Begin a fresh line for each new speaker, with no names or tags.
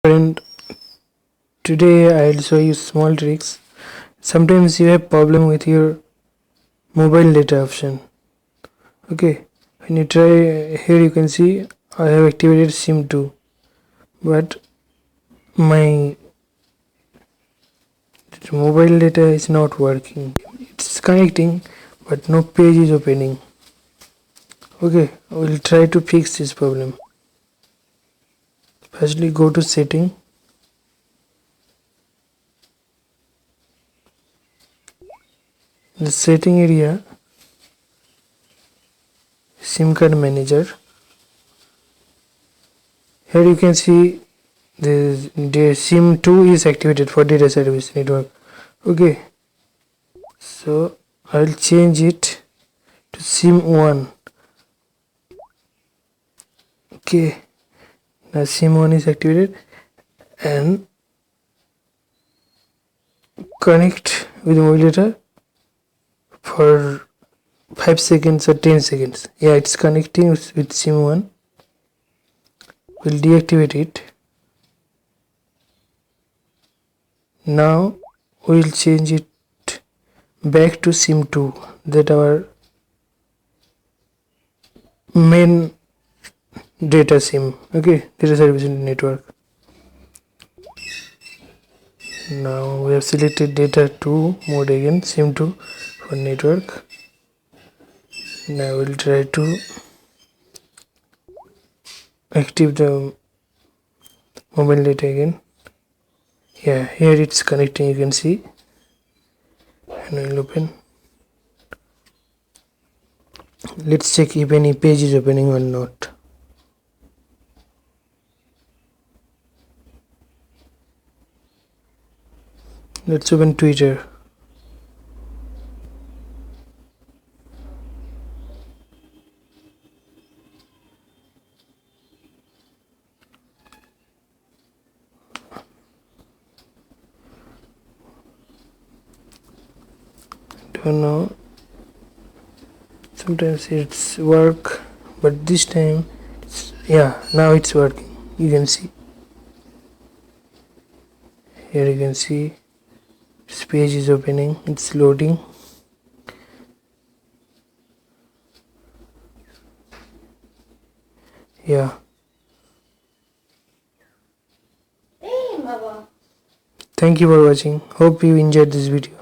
Friend, today I'll show you small tricks. Sometimes you have problem with your mobile data option. Okay, when you try here you can see I have activated SIM 2, but my mobile data is not working. It's connecting, but no page is opening. Okay, we'll try to fix this problem. Firstly, go to setting. The setting area, SIM card manager. Here you can see the SIM 2 is activated for data service network. Okay, so I'll change it to SIM 1. Okay, now SIM 1 is activated and connect with mobile data for 5 seconds or 10 seconds. Yeah, it's connecting with SIM 1. We'll deactivate it. Now we'll change it back to SIM 2, that our main data SIM. Okay, data service network. Now we have selected data 2 mode again, SIM 2 for network. Now we'll try to active the mobile data again. Yeah, here it's connecting, you can see, and we'll open. Let's check if any page is opening or not. Let's open Twitter. Don't know, sometimes it's work, but this time yeah, now it's working. You can see here, you can see this page is opening, it's loading. Yeah, thank you for watching. Hope you enjoyed this video.